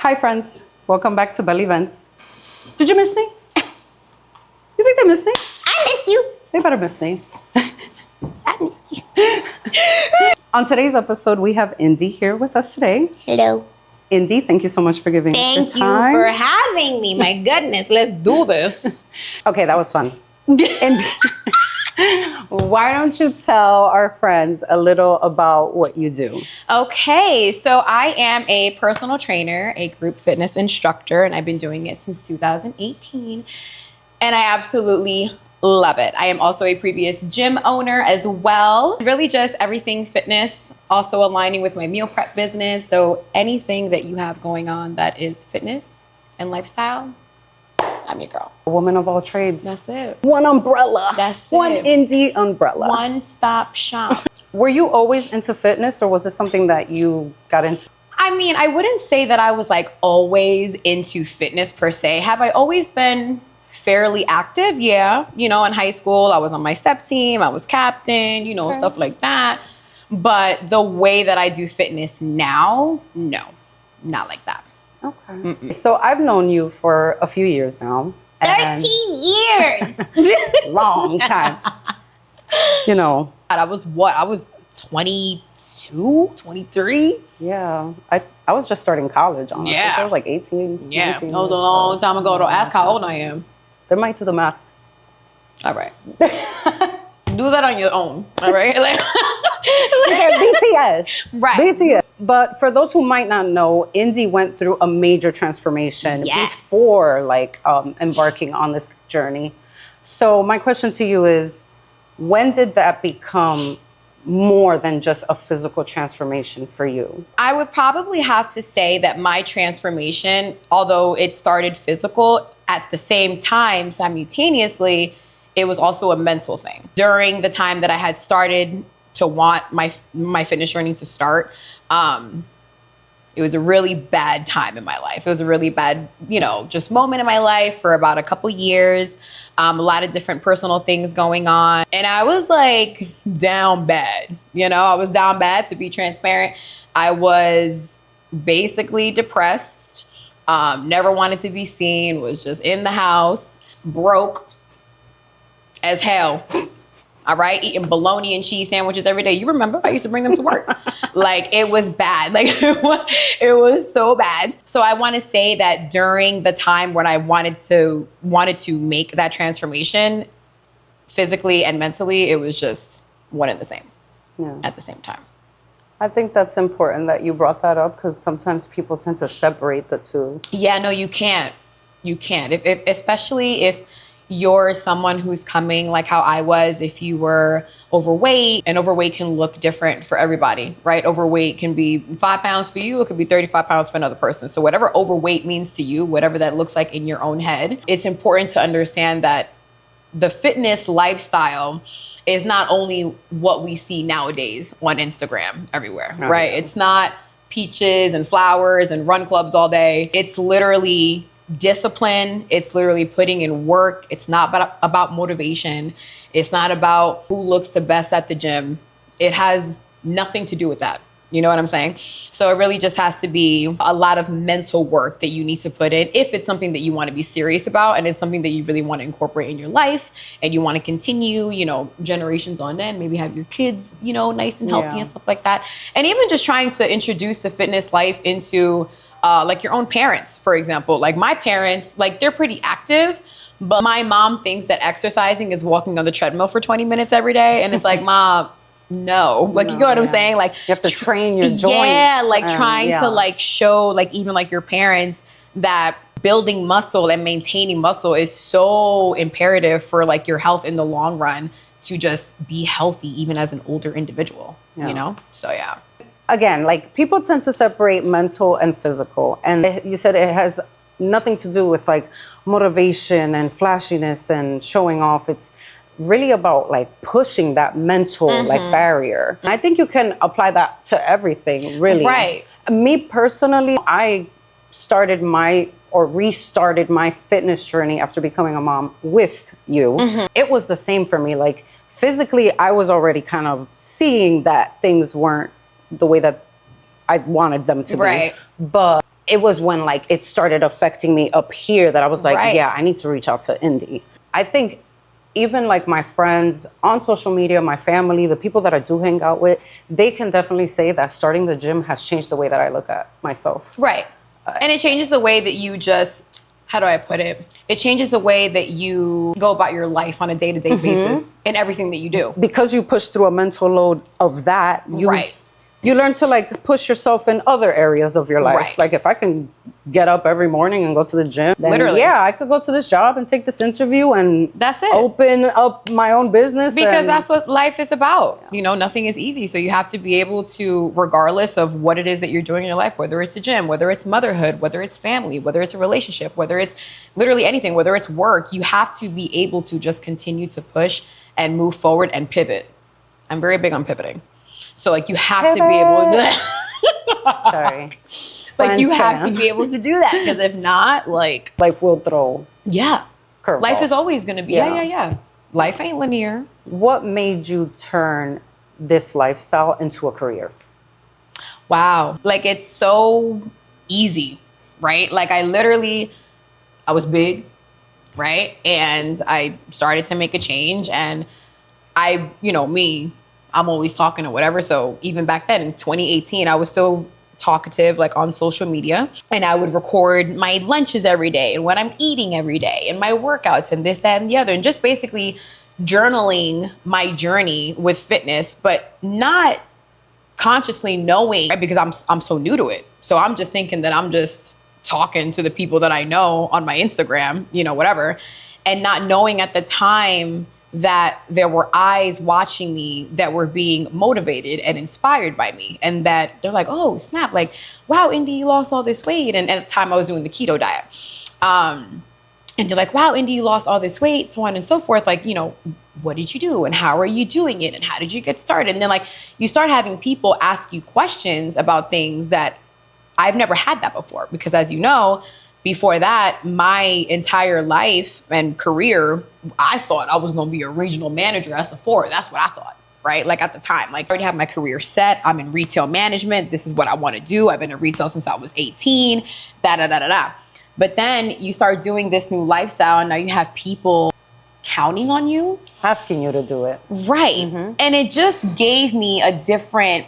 Hi, friends. Welcome back to Belly Vents. Did you miss me? You think they missed me? I missed you. They better miss me. I missed you. On today's episode, we have Indy here with us today. Hello. Indy, thank you so much for giving us your Thank time. you for having me. My goodness, let's do this. Okay, that was fun. Indy, why don't you tell our friends a little about what you do? Okay, so I am a personal trainer, a group fitness instructor, and I've been doing it since 2018. And I absolutely love it. I am also a previous gym owner as well. Really just everything fitness, also aligning with my meal prep business. So anything that you have going on that is fitness and lifestyle, I'm your girl. A woman of all trades. That's it. One umbrella. That's One it. Indy umbrella. One-stop shop. Were you always into fitness, or was this something that you got into? I mean, I wouldn't say that I was like always into fitness per se. Have I always been fairly active? Yeah. You know, in high school, I was on my step team, I was captain, you know, stuff like that. But the way that I do fitness now, no, not like that. Okay. Mm-mm. So I've known you for a few years now. 13 years. Long time. You know. I was 22, 23. Yeah. I was just starting college, honestly. Yeah. So I was like 18. Yeah, 19 that was a years long old. time ago. Don't ask how old I am. They might do the math. All right. Do that on your own. All right. BTS. Right. BTS. But for those who might not know, Indy went through a major transformation before embarking on this journey. So my question to you is, when did that become more than just a physical transformation for you? I would probably have to say that my transformation, although it started physical, at the same time, simultaneously, it was also a mental thing. During the time that I had started to want my fitness journey to start, it was a really bad time in my life. It was a really bad, just moment in my life for about a couple years. A lot of different personal things going on. And I was like down bad. I was down bad, to be transparent. I was basically depressed, never wanted to be seen, was just in the house, broke as hell. All right, eating bologna and cheese sandwiches every day. You remember? I used to bring them to work. Like, it was bad. Like, it was so bad. So I want to say that during the time when I wanted to make that transformation, physically and mentally, it was just one and the same at the same time. I think that's important that you brought that up, because sometimes people tend to separate the two. Yeah, no, you can't. You can't. Especially if you're someone who's coming like how I was, if you were overweight, and overweight can look different for everybody, right? Overweight can be 5 pounds for you, it could be 35 pounds for another person. So whatever overweight means to you, whatever that looks like in your own head, it's important to understand that the fitness lifestyle is not only what we see nowadays on Instagram everywhere, right? It's not peaches and flowers and run clubs all day. It's literally discipline. It's literally putting in work. It's not about motivation. It's not about who looks the best at the gym. It has nothing to do with that. You know what I'm saying? So it really just has to be a lot of mental work that you need to put in if it's something that you want to be serious about and it's something that you really want to incorporate in your life and you want to continue, generations on end, maybe have your kids, nice and healthy and stuff like that. And even just trying to introduce the fitness life into like your own parents, for example. Like my parents, like they're pretty active, but my mom thinks that exercising is walking on the treadmill for 20 minutes every day. And it's like, Mom, no. Like, you know what I'm saying? Like, you have to train your joints. Yeah, like trying to like show like even like your parents that building muscle and maintaining muscle is so imperative for like your health in the long run, to just be healthy even as an older individual, So yeah. Again, like, people tend to separate mental and physical. And you said it has nothing to do with like motivation and flashiness and showing off. It's really about like pushing that mental like barrier. And I think you can apply that to everything, really. Right. Me personally, I restarted my fitness journey after becoming a mom with you. It was the same for me. Like, physically, I was already kind of seeing that things weren't the way that I wanted them to be. But it was when like it started affecting me up here that I was like, Right. yeah, I need to reach out to Indy. I think even like my friends on social media, my family, the people that I do hang out with, they can definitely say that starting the gym has changed the way that I look at myself. Right. And it changes the way that you just, how do I put it? It changes the way that you go about your life on a day-to-day basis in everything that you do. Because you push through a mental load of that, you learn to like push yourself in other areas of your life. Right. Like if I can get up every morning and go to the gym, then Literally. yeah, I could go to this job and take this interview and That's it. open up my own business. Because and that's what life is about. You know, nothing is easy. So you have to be able to, regardless of what it is that you're doing in your life, whether it's a gym, whether it's motherhood, whether it's family, whether it's a relationship, whether it's literally anything, whether it's work, you have to be able to just continue to push and move forward and pivot. I'm very big on pivoting. So like you have to be able to do that. Sorry. Like you Friends have fan. to be able to do that. Because if not, like, Life will throw curveballs. life is always going to be, yeah. Life ain't linear. What made you turn this lifestyle into a career? Wow. Like it's so easy, right? Like I was big, right? And I started to make a change and I'm always talking or whatever. So even back then in 2018, I was still talkative like on social media and I would record my lunches every day and what I'm eating every day and my workouts and this, that, and the other. And just basically journaling my journey with fitness, but not consciously knowing, right? Because I'm so new to it. So I'm just thinking that I'm just talking to the people that I know on my Instagram, whatever. And not knowing at the time that there were eyes watching me that were being motivated and inspired by me. And that they're like, oh, snap. Like, wow, Indy, you lost all this weight. And at the time I was doing the keto diet. And they're like, wow, Indy, you lost all this weight, so on and so forth. Like, what did you do? And how are you doing it? And how did you get started? And then like, you start having people ask you questions about things that I've never had that before. Because as you know, before that, my entire life and career, I thought I was going to be a regional manager at Sephora. That's what I thought, right? Like at the time, like I already have my career set. I'm in retail management. This is what I want to do. I've been in retail since I was 18, da-da-da-da-da. But then you start doing this new lifestyle and now you have people counting on you. Asking you to do it. Right. And it just gave me a different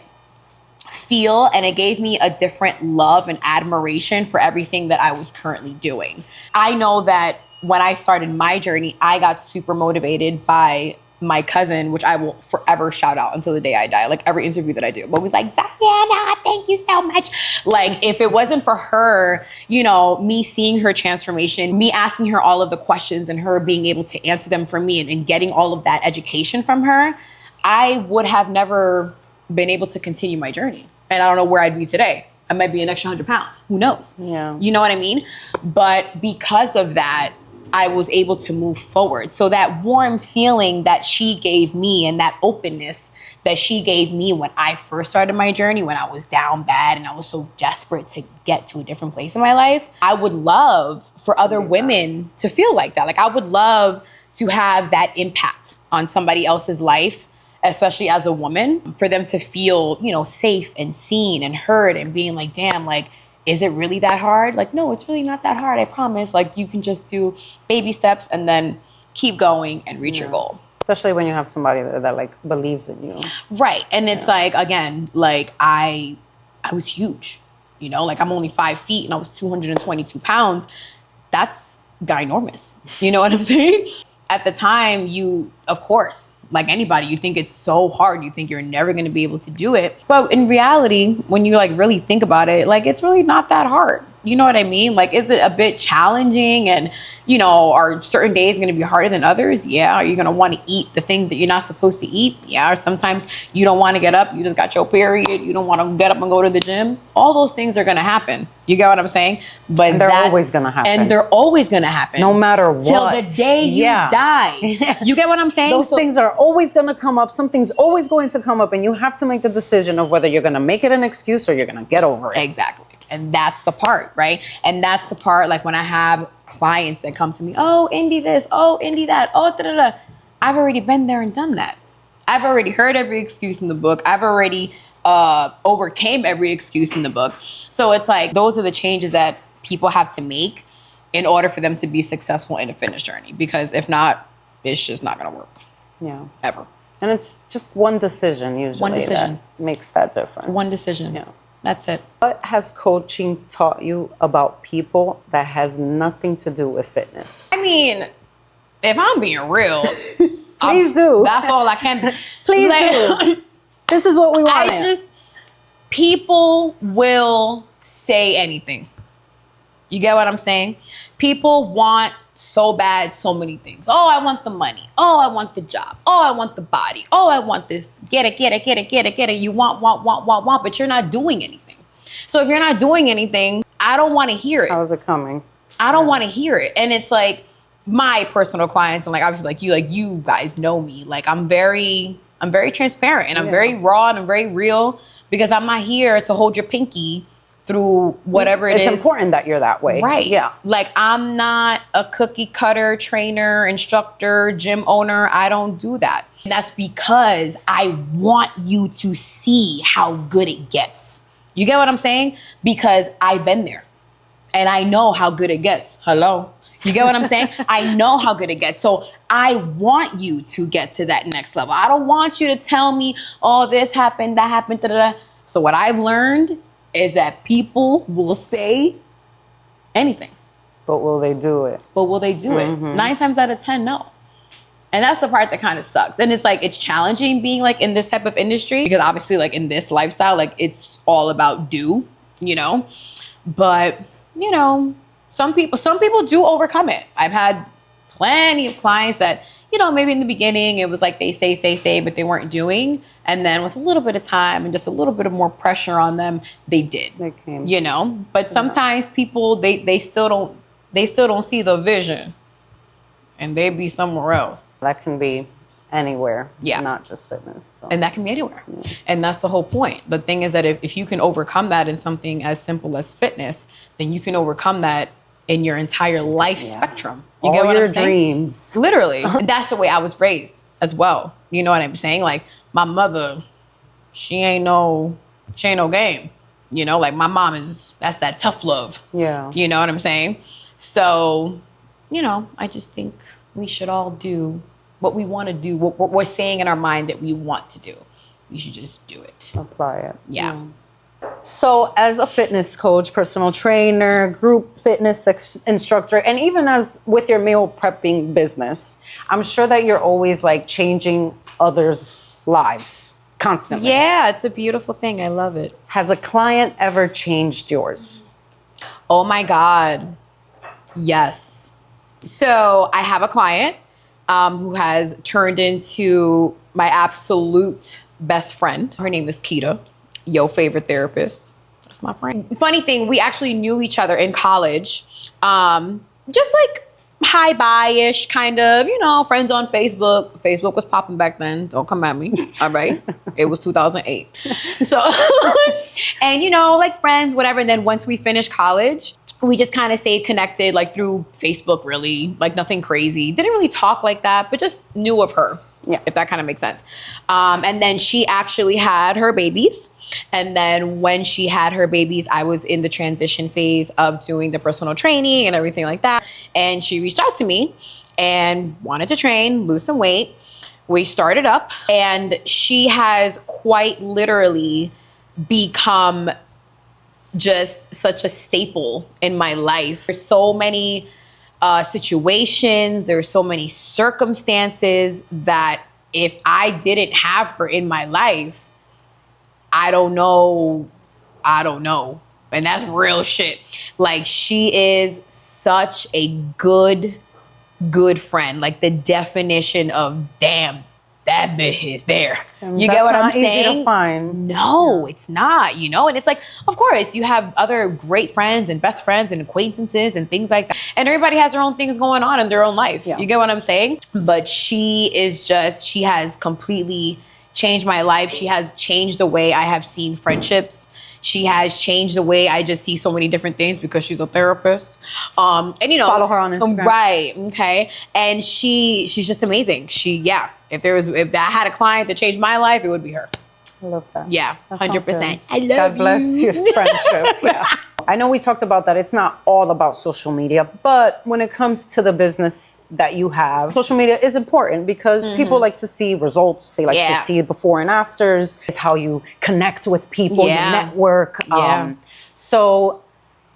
feel and it gave me a different love and admiration for everything that I was currently doing. I know that when I started my journey, I got super motivated by my cousin, which I will forever shout out until the day I die. Like every interview that I do, I'm always like, Diana, thank you so much. Like if it wasn't for her, me seeing her transformation, me asking her all of the questions and her being able to answer them for me and getting all of that education from her, I would have never been able to continue my journey. And I don't know where I'd be today. I might be an extra 100 pounds. Who knows? Yeah. You know what I mean? But because of that, I was able to move forward. So that warm feeling that she gave me and that openness that she gave me when I first started my journey, when I was down bad and I was so desperate to get to a different place in my life, I would love for other women to feel like that. Like I would love to have that impact on somebody else's life, especially as a woman, for them to feel, safe and seen and heard and being like, damn, like, is it really that hard? Like, no, it's really not that hard. I promise. Like, you can just do baby steps and then keep going and reach your goal. Especially when you have somebody that like believes in you. Right. And it's like, again, like I was huge, like I'm only 5 feet and I was 222 pounds. That's ginormous. You know what I'm saying? At the time, you, of course, like anybody, you think it's so hard. You think you're never going to be able to do it. But in reality, when you like really think about it, like it's really not that hard. You know what I mean? Like, is it a bit challenging? And, are certain days going to be harder than others? Yeah. Are you going to want to eat the thing that you're not supposed to eat? Yeah. Or sometimes you don't want to get up. You just got your period. You don't want to get up and go to the gym. All those things are going to happen. You get what I'm saying? But they're always going to happen. And they're always going to happen. No matter what. Till the day you die. You get what I'm saying? Those things are always going to come up. Something's always going to come up. And you have to make the decision of whether you're going to make it an excuse or you're going to get over it. Exactly. And that's the part, right? And that's the part, like when I have clients that come to me, oh, Indy this, oh, Indy that, oh, da-da-da. I've already been there and done that. I've already heard every excuse in the book. I've already overcame every excuse in the book. So it's like, those are the changes that people have to make in order for them to be successful in a fitness journey. Because if not, it's just not going to work. Yeah. Ever. And it's just one decision usually. One decision. That makes that difference. One decision. Yeah. That's it. What has coaching taught you about people that has nothing to do with fitness? I mean, if I'm being real, Please do. That's all I can. Please do. This is what we want. People will say anything. You get what I'm saying? People want so bad so many things. Oh, I want the money. Oh, I want the job. Oh, I want the body. Oh, I want this. Get it. You want, but you're not doing anything. So if you're not doing anything, I don't want to hear it. How's it coming? I don't want to hear it. And it's like, my personal clients, and like obviously you guys know me. Like I'm very transparent, and I'm very raw, and I'm very real, because I'm not here to hold your pinky through whatever it is. It's important that you're that way. Right. Yeah. Like I'm not a cookie cutter trainer, instructor, gym owner. I don't do that. And that's because I want you to see how good it gets. You get what I'm saying? Because I've been there and I know how good it gets. Hello. You get what I'm saying? I know how good it gets. So I want you to get to that next level. I don't want you to tell me, oh, this happened, that happened, da-da-da. So what I've learned is that people will say anything. But will they do it? But will they do it? 9 times out of 10, no. And that's the part that kind of sucks. And it's like, it's challenging being like in this type of industry, because obviously like in this lifestyle, like it's all about do, you know? But, you know, some people do overcome it. I've had plenty of clients that, you know, maybe in the beginning it was like they say, but they weren't doing. And then with a little bit of time and just a little bit of more pressure on them, they did. They came. You know? But sometimes people, they still don't see the vision. And they be somewhere else. That can be anywhere. Yeah. Not just fitness. So. And that can be anywhere. Yeah. And that's the whole point. The thing is that if you can overcome that in something as simple as fitness, then you can overcome that in your entire life spectrum. You all get what your I'm saying? dreams. Literally. And that's the way I was raised as well. You know what I'm saying? Like my mother, she ain't no game. You know, like my mom that's that tough love. Yeah. You know what I'm saying? So, you know, I just think we should all do what we want to do, what we're saying in our mind that we want to do. We should just do it. Apply it. Yeah. So as a fitness coach, personal trainer, group fitness instructor, and even as with your meal prepping business, I'm sure that you're always like changing others' lives constantly. Yeah, it's a beautiful thing. I love it. Has a client ever changed yours? Oh my God. Yes. So I have a client who has turned into my absolute best friend. Her name is Keita, your favorite therapist. That's my friend. Funny thing, we actually knew each other in college. Just like hi bye-ish kind of, you know, friends on Facebook. Facebook was popping back then. Don't come at me. All right. It was 2008. So, and you know, like friends, whatever. And then once we finished college, we just kind of stayed connected, like through Facebook, really, like nothing crazy. Didn't really talk like that, but just knew of her, if that kind of makes sense. And then she actually had her babies. And then when she had her babies, I was in the transition phase of doing the personal training and everything like that. And she reached out to me and wanted to train, lose some weight. We started up, and she has quite literally become just such a staple in my life. There's so many situations, there's so many circumstances that if I didn't have her in my life, I don't know. And that's real shit. Like, she is such a good friend. Like the definition of damn, that bitch is there. You get what I'm saying? That's not easy to find. No, it's not, you know? And it's like, of course, you have other great friends and best friends and acquaintances and things like that. And everybody has their own things going on in their own life. Yeah. You get what I'm saying? But she has completely changed my life. She has changed the way I have seen friendships. She has changed the way I just see so many different things because she's a therapist. And you know, follow her on Instagram. Right. Okay. And she's just amazing. If I had a client that changed my life, it would be her. I love that. Yeah, That sounds 100%. good. I love God bless you. your friendship. Yeah. I know we talked about that. It's not all about social media, but when it comes to the business that you have, social media is important because people like to see results. They like to Yeah. see before and afters. It's how you connect with people, you Yeah. network. Yeah. So,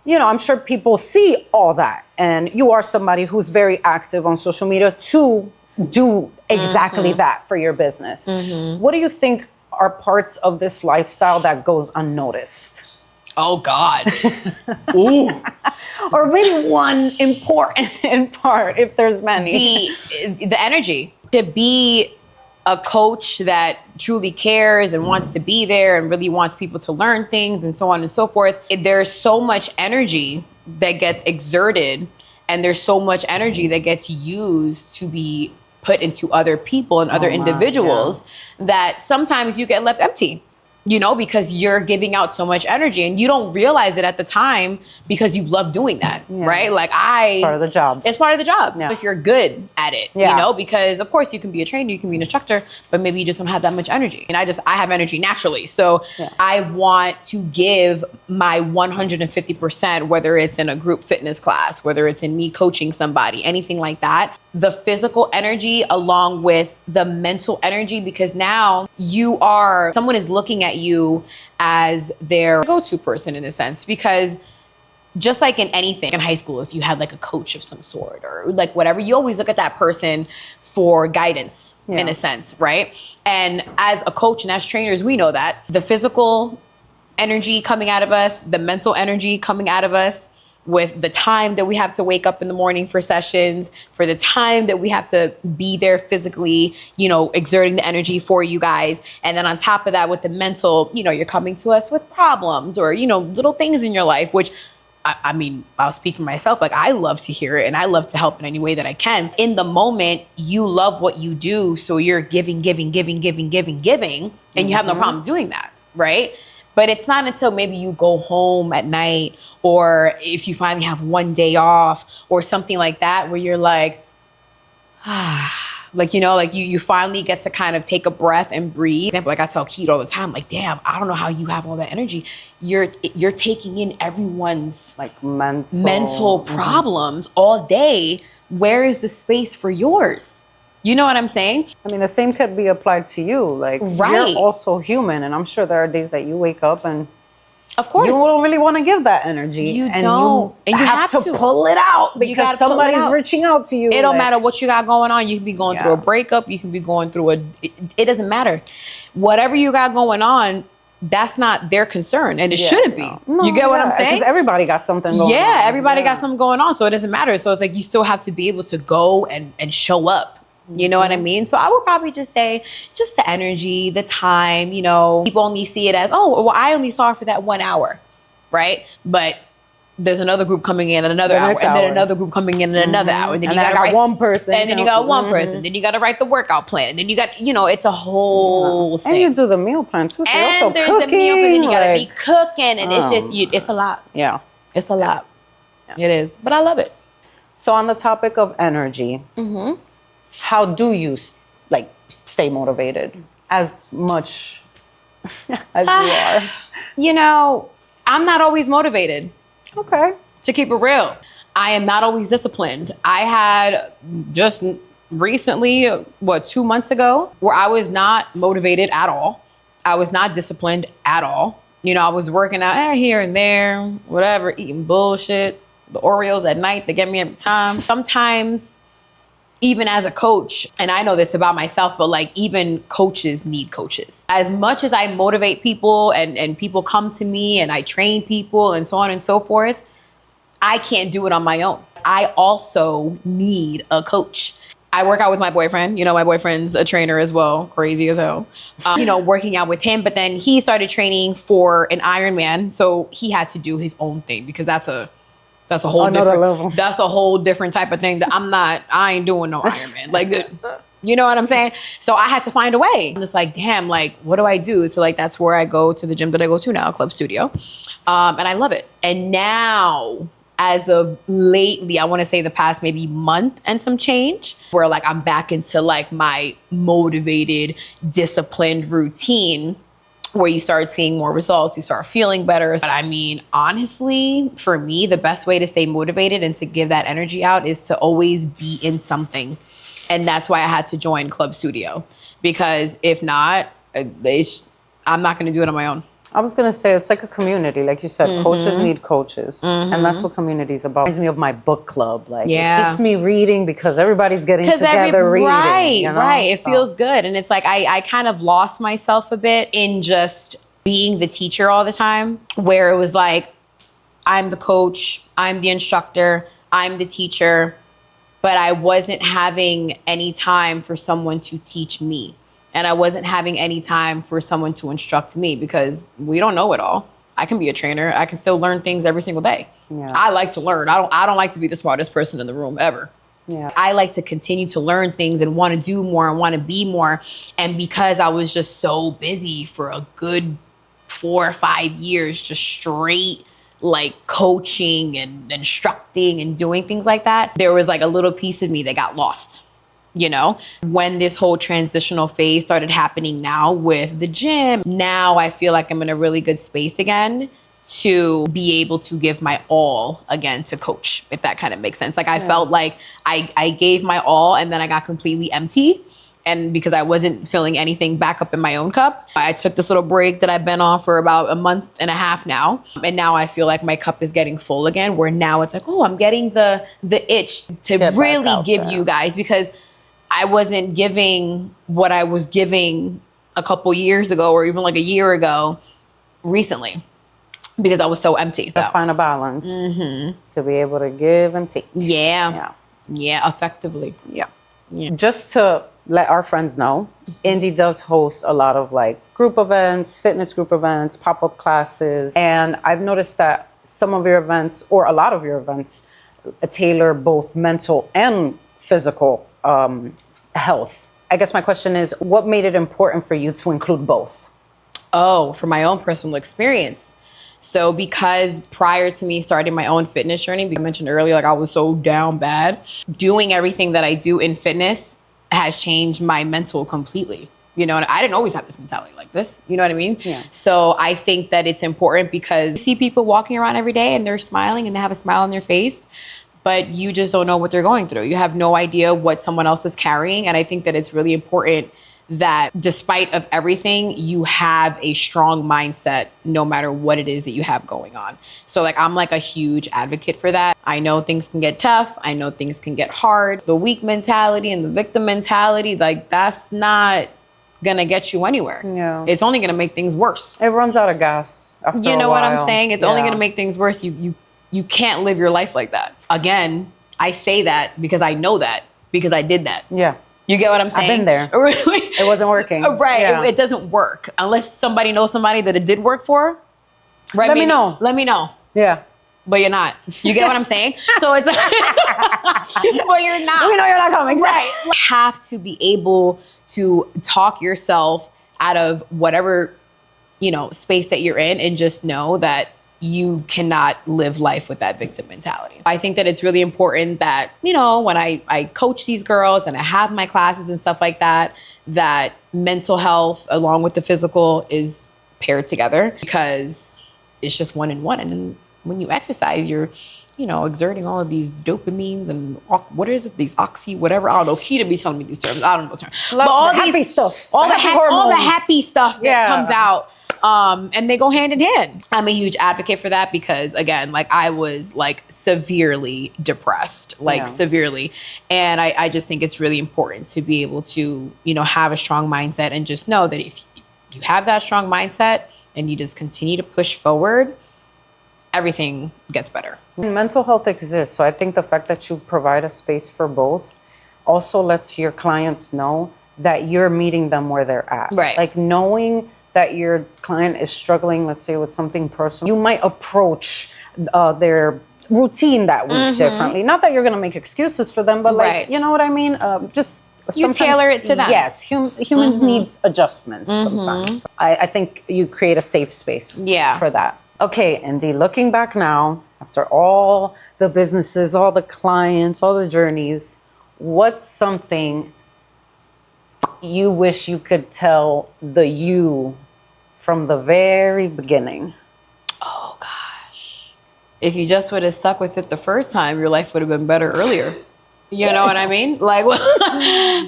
you know, I'm sure people see all that. And you are somebody who's very active on social media to do exactly that for your business. What do you think are parts of this lifestyle that goes unnoticed? Oh, God. Ooh. Or maybe one important part, if there's many. The energy. To be a coach that truly cares and wants to be there and really wants people to learn things and so on and so forth. There's so much energy that gets exerted, and there's so much energy that gets used to be put into other people and other individuals that sometimes you get left empty. You know, because you're giving out so much energy and you don't realize it at the time because you love doing that, right? Like It's part of the job. It's part of the job. Yeah. If you're good at it, you know, because of course you can be a trainer, you can be an instructor, but maybe you just don't have that much energy. And I have energy naturally. So I want to give my 150%, whether it's in a group fitness class, whether it's in me coaching somebody, anything like that. The physical energy along with the mental energy, because now someone is looking at you as their go-to person in a sense, because just like in anything in high school, if you had like a coach of some sort or like whatever, you always look at that person for guidance in a sense, right? And as a coach and as trainers, we know that the physical energy coming out of us, the mental energy coming out of us, with the time that we have to wake up in the morning for sessions, for the time that we have to be there physically, you know, exerting the energy for you guys. And then on top of that, with the mental, you know, you're coming to us with problems or, you know, little things in your life, which I mean, I'll speak for myself. Like, I love to hear it and I love to help in any way that I can. In the moment, you love what you do. So you're giving, and you have no problem doing that, right? But it's not until maybe you go home at night or if you finally have one day off or something like that where you're like, like, you know, like you finally get to kind of take a breath and breathe. For example, like I tell Keith all the time, like, damn, I don't know how you have all that energy. You're taking in everyone's like mental problems all day. Where is the space for yours? You know what I'm saying? I mean, the same could be applied to you. Like, you're also human, and I'm sure there are days that you wake up and of course you don't really want to give that energy. You don't. And you have to pull it out because somebody's reaching out to you. It don't matter what you got going on. You can be going through a breakup. You can be going through it doesn't matter. Whatever you got going on, that's not their concern, and it shouldn't be. No, you get what I'm saying? Because everybody got something going on. Yeah, everybody got something going on, so it doesn't matter. So it's like you still have to be able to go and show up. You know what I mean? So I would probably just say just the energy, the time, you know, people only see it as, oh, well, I only saw her for that 1 hour, right? But there's another group coming in at another hour, and then another group coming in at another hour. And then you got one person. And then you got one person. Then you got to write the workout plan. And then you got, you know, it's a whole thing. And you do the meal plan too. So and also there's cooking. The meal plan, then you got to be cooking. And it's just, it's a lot. Yeah. It's a lot. It is. But I love it. So on the topic of energy, how do you stay motivated as much as you are? You know, I'm not always motivated. Okay. To keep it real, I am not always disciplined. I had just recently, 2 months ago, where I was not motivated at all. I was not disciplined at all. You know, I was working out here and there, whatever, eating bullshit. The Oreos at night, they get me every time. Sometimes, even as a coach, and I know this about myself, but like even coaches need coaches. As much as I motivate people and people come to me and I train people and so on and so forth, I can't do it on my own. I also need a coach. I work out with my boyfriend. You know, my boyfriend's a trainer as well, crazy as hell. You know, working out with him, but then he started training for an Ironman. So he had to do his own thing because that's a whole different level. That's a whole different type of thing that I ain't doing no Ironman. Like, you know what I'm saying? So I had to find a way. I'm just like, damn, like, what do I do? So like, that's where I go to the gym that I go to now, Club Studio. And I love it. And now, as of lately, I want to say the past maybe month and some change, where like I'm back into like my motivated, disciplined routine. where you start seeing more results, you start feeling better. But I mean, honestly, for me, the best way to stay motivated and to give that energy out is to always be in something. And that's why I had to join Club Studio, because if not, I'm not going to do it on my own. I was going to say, it's like a community. Like you said, coaches need coaches. And that's what community is about. It reminds me of my book club. Like, it keeps me reading because everybody's getting together reading. Right, you know? right. It feels good. And it's like, I kind of lost myself a bit in just being the teacher all the time, where it was like, I'm the coach, I'm the instructor, I'm the teacher, but I wasn't having any time for someone to teach me. And I wasn't having any time for someone to instruct me, because we don't know it all. I can be a trainer. I can still learn things every single day. Yeah. I like to learn. I don't like to be the smartest person in the room ever. Yeah. I like to continue to learn things and want to do more and want to be more. And because I was just so busy for a good 4 or 5 years, just straight like coaching and instructing and doing things like that, there was like a little piece of me that got lost. You know, when this whole transitional phase started happening now with the gym, now I feel like I'm in a really good space again to be able to give my all again to coach, if that kind of makes sense. Like I felt like I gave my all and then I got completely empty. And because I wasn't filling anything back up in my own cup, I took this little break that I've been on for about a month and a half now. And now I feel like my cup is getting full again, where now it's like, oh, I'm getting the itch to really give you guys, because I wasn't giving what I was giving a couple years ago or even like a year ago recently, because I was so empty. To find a balance to be able to give and take. Yeah, effectively. Yeah. Just to let our friends know, Indy does host a lot of like group events, fitness group events, pop-up classes. And I've noticed that some of your events, or a lot of your events, tailor both mental and physical health. I guess my question is, what made it important for you to include both? Oh, for my own personal experience. So because prior to me starting my own fitness journey, I mentioned earlier, like I was so down bad, doing everything that I do in fitness has changed my mental completely. You know, and I didn't always have this mentality like this. You know what I mean? Yeah. So I think that it's important, because you see people walking around every day and they're smiling and they have a smile on their face, but you just don't know what they're going through. You have no idea what someone else is carrying. And I think that it's really important that despite of everything, you have a strong mindset no matter what it is that you have going on. So like, I'm like a huge advocate for that. I know things can get tough. I know things can get hard. The weak mentality and the victim mentality, like that's not gonna get you anywhere. Yeah. It's only gonna make things worse. It runs out of gas after a while. You know what I'm saying? It's only gonna make things worse. You can't live your life like that. Again, I say that because I know that, because I did that. Yeah. You get what I'm saying? I've been there. It wasn't working. Right. Yeah. It doesn't work unless somebody knows somebody that it did work for. Right. Let me know. Let me know. Yeah. But you're not. You get what I'm saying? So it's like, but you're not. We know you're not coming. Right. You have to be able to talk yourself out of whatever, space that you're in, and just know that you cannot live life with that victim mentality. I think that it's really important that, when I coach these girls and I have my classes and stuff like that, that mental health along with the physical is paired together, because it's just one in one. And then when you exercise, you're, exerting all of these dopamines and what is it? These oxy, whatever. I don't know. Keita be telling me these terms. I don't know the terms. But all the happy stuff. All the happy stuff that comes out. And they go hand in hand. I'm a huge advocate for that, because again, like I was like severely depressed, severely. And I just think it's really important to be able to, have a strong mindset, and just know that if you have that strong mindset and you just continue to push forward, everything gets better. Mental health exists. So I think the fact that you provide a space for both also lets your clients know that you're meeting them where they're at. Right. Like knowing that your client is struggling, let's say, with something personal, you might approach their routine that week differently. Not that you're going to make excuses for them, but like, you know what I mean? Just you tailor it to them. Yes, humans needs adjustments sometimes. I think you create a safe space for that. Okay, Indy, looking back now, after all the businesses, all the clients, all the journeys, what's something you wish you could tell the you from the very beginning? Oh gosh. If you just would have stuck with it the first time, your life would have been better earlier. You know what I mean? Like,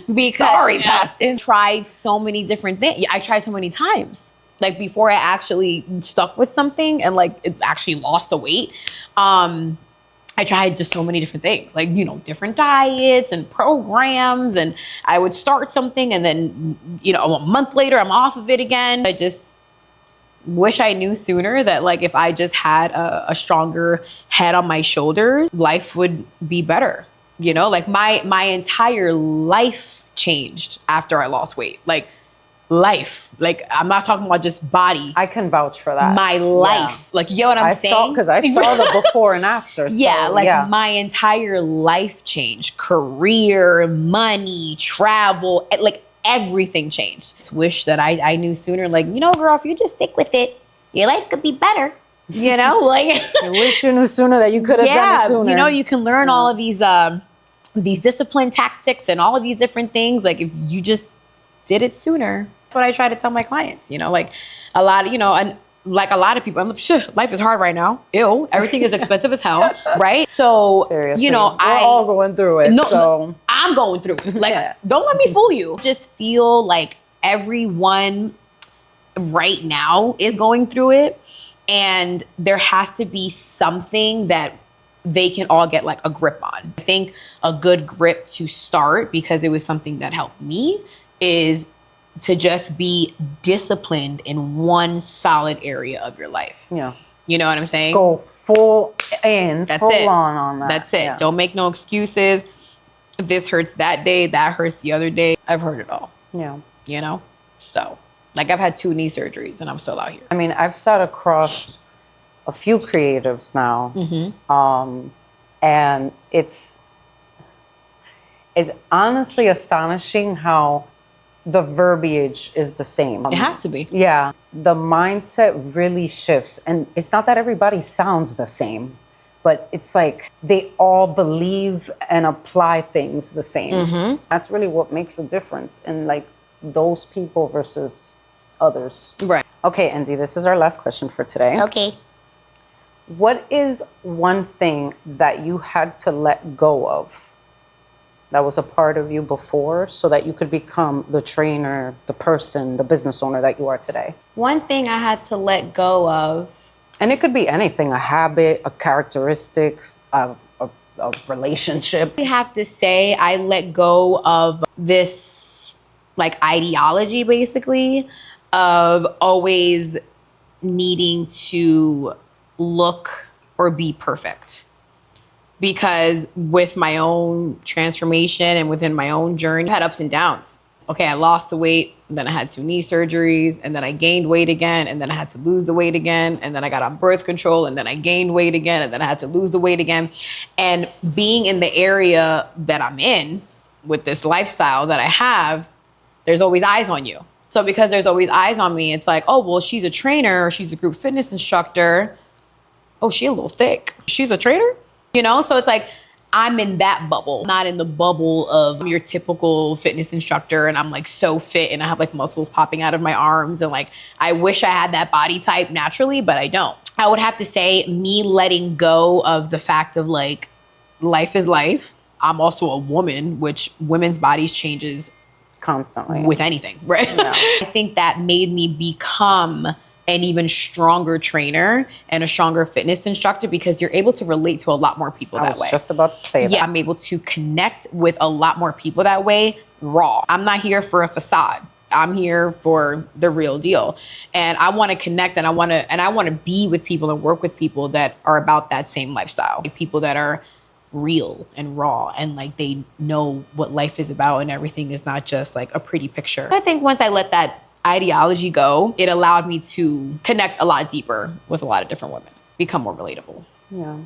because Sorry, past tense. tried so many different things. I tried so many times. Like before I actually stuck with something and like it actually lost the weight. I tried just so many different things, like, you know, different diets and programs. And I would start something and then, you know, a month later, I'm off of it again. I just wish I knew sooner that, like, if I just had a stronger head on my shoulders, life would be better. You know, like my entire life changed after I lost weight. Like, life. Like, I'm not talking about just body. I can vouch for that. My life. Like, you know what I'm saying? Because I saw the before and after. Yeah, so, like yeah. my entire life changed. Career, money, travel, like everything changed. Just wish that I knew sooner. Like, you know, girl, if you just stick with it, your life could be better. You know, like I wish you knew sooner that you could have done it sooner. You know, you can learn all of these discipline tactics and all of these different things. Like, if you just did it sooner. That's what I try to tell my clients, you know, like a lot of, you know, and like a lot of people, I'm like, shit, life is hard right now. Ew, everything is expensive as hell, right? So, Seriously. you know, we're all going through it. No, so I'm going through it. Like, don't let me fool you. Just feel like everyone right now is going through it. And there has to be something that they can all get like a grip on. I think a good grip to start, because it was something that helped me, is to just be disciplined in one solid area of your life. yeah. You know what I'm saying? Go full in, That's full it. on that. That's it. Yeah. Don't make no excuses. This hurts that day, that hurts the other day. I've heard it all. Yeah. You know? So, like, I've had 2 knee surgeries and I'm still out here. I mean, I've sat across a few creatives now, and it's honestly astonishing how the verbiage is the same. It has to be. Yeah, the mindset really shifts, and it's not that everybody sounds the same, but it's like they all believe and apply things the same. That's really what makes a difference in like those people versus others. Right. Okay, Indy, this is our last question for today. Okay. What is one thing that you had to let go of that was a part of you before so that you could become the trainer, the person, the business owner that you are today? One thing I had to let go of. And it could be anything, a habit, a characteristic, a relationship. I have to say I let go of this like ideology, basically, of always needing to look or be perfect. Because with my own transformation and within my own journey, I had ups and downs. Okay, I lost the weight, and then I had 2 knee surgeries, and then I gained weight again, and then I had to lose the weight again, and then I got on birth control, and then I gained weight again, and then I had to lose the weight again. And being in the area that I'm in with this lifestyle that I have, there's always eyes on you. So because there's always eyes on me, it's like, oh, well, she's a trainer, or she's a group fitness instructor. Oh, she a little thick. She's a trainer? You know, so it's like I'm in that bubble, not in the bubble of your typical fitness instructor. And I'm like so fit and I have like muscles popping out of my arms. And like, I wish I had that body type naturally, but I don't. I would have to say me letting go of the fact of like, life is life. I'm also a woman, which women's bodies changes Constantly. with anything, right? Yeah. I think that made me become an even stronger trainer and a stronger fitness instructor because you're able to relate to a lot more people that way. I was just about to say that. Yeah, I'm able to connect with a lot more people that way, raw. I'm not here for a facade. I'm here for the real deal. And I want to connect and I want to be with people and work with people that are about that same lifestyle. Like people that are real and raw and like they know what life is about and everything is not just like a pretty picture. I think once I let that ideology go, it allowed me to connect a lot deeper with a lot of different women, become more relatable. Yeah.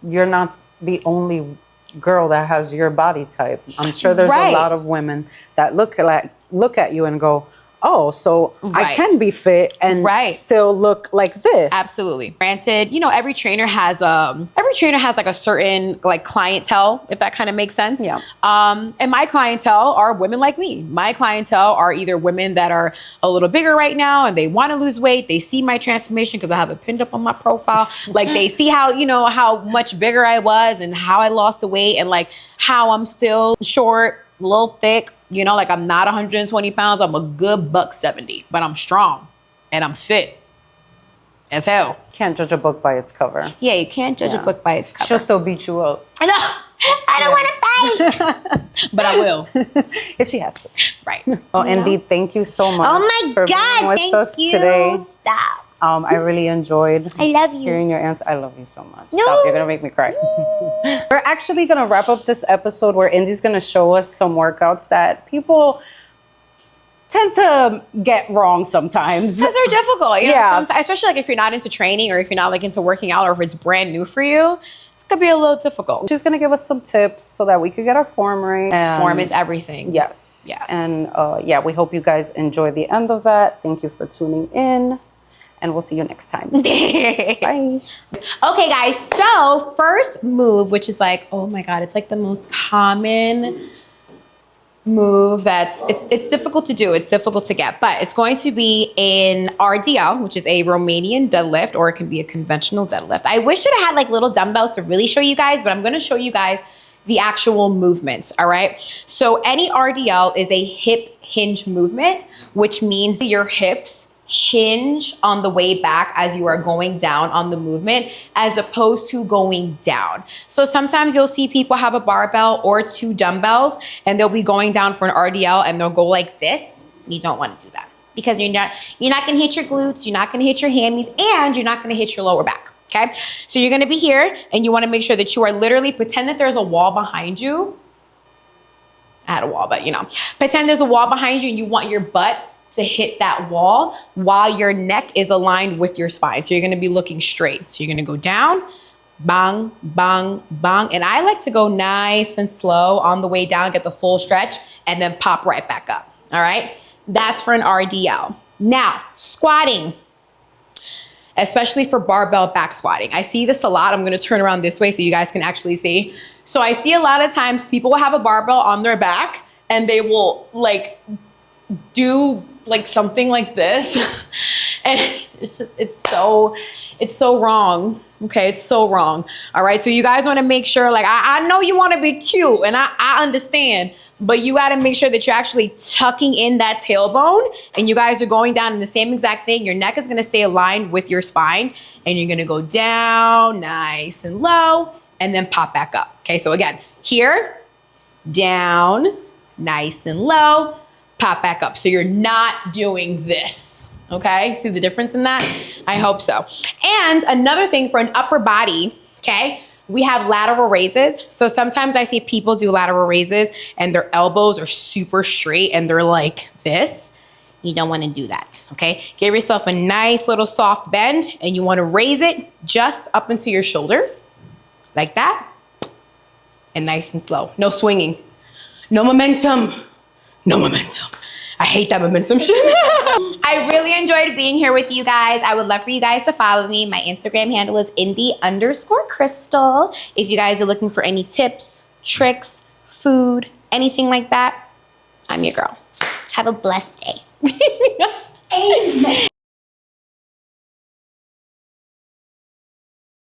You're not the only girl that has your body type. I'm sure there's Right. a lot of women that look at you and go, oh, so I Right. can be fit and Right. still look like this. Absolutely. Granted, you know, every trainer has like a certain like clientele, if that kind of makes sense. Yeah. And my clientele are women like me. My clientele are either women that are a little bigger right now and they want to lose weight. They see my transformation because I have it pinned up on my profile. Like they see how, you know, how much bigger I was and how I lost the weight and like how I'm still short, a little thick, you know, like I'm not 120 pounds. I'm a good $170, but I'm strong and I'm fit as hell. Can't judge a book by its cover. Yeah, you can't judge a Yeah. book by its cover. She'll still beat you up. I know. I don't want to fight, but I will. If she has to. Right. Well, Indy, thank you so much Oh my for God, being with thank us you. today. Stop. I really enjoyed I love you. hearing your answer. I love you so much. No. Stop, you're going to make me cry. We're actually going to wrap up this episode where Indy's going to show us some workouts that people tend to get wrong sometimes. Because they're difficult. You know, Yeah. sometimes, especially like if you're not into training or if you're not like into working out or if it's brand new for you, it's going to be a little difficult. She's going to give us some tips so that we could get our form right. Form is everything. Yes. Yes. And yeah, we hope you guys enjoy the end of that. Thank you for tuning in. And we'll see you next time. Bye. Okay, guys. So first move, which is like, oh my God, it's like the most common move it's difficult to do. It's difficult to get, but it's going to be an RDL, which is a Romanian deadlift, or it can be a conventional deadlift. I wish it had like little dumbbells to really show you guys, but I'm going to show you guys the actual movements. All right. So any RDL is a hip hinge movement, which means your hips hinge on the way back as you are going down on the movement as opposed to going down. So sometimes you'll see people have a barbell or two dumbbells and they'll be going down for an RDL and they'll go like this. You don't want to do that because you're not going to hit your glutes, you're not going to hit your hammies, and you're not going to hit your lower back. Okay? So you're going to be here and you want to make sure that you are literally, pretend that there's a wall behind you. I had a wall, but you know, pretend there's a wall behind you and you want your butt to hit that wall while your neck is aligned with your spine. So you're going to be looking straight. So you're going to go down, bang, bang, bang. And I like to go nice and slow on the way down, get the full stretch, and then pop right back up. All right. That's for an RDL. Now, squatting, especially for barbell back squatting. I see this a lot. I'm going to turn around this way so you guys can actually see. So I see a lot of times people will have a barbell on their back and they will like do like something like this. And it's so wrong. Okay, it's so wrong. All right, so you guys want to make sure, like, I know you want to be cute and I understand, but you got to make sure that you're actually tucking in that tailbone and you guys are going down in the same exact thing. Your neck is going to stay aligned with your spine and you're going to go down nice and low and then pop back up. Okay, so again, here, down, nice and low, pop back up. So you're not doing this, okay? See the difference in that? I hope so. And another thing for an upper body, okay, we have lateral raises. So sometimes I see people do lateral raises and their elbows are super straight and they're like this. You don't want to do that, okay? Give yourself a nice little soft bend and you want to raise it just up into your shoulders like that and nice and slow. No swinging, no momentum. No momentum. I hate that momentum shit. I really enjoyed being here with you guys. I would love for you guys to follow me. My Instagram handle is Indy_Crystal. If you guys are looking for any tips, tricks, food, anything like that, I'm your girl. Have a blessed day. Amen.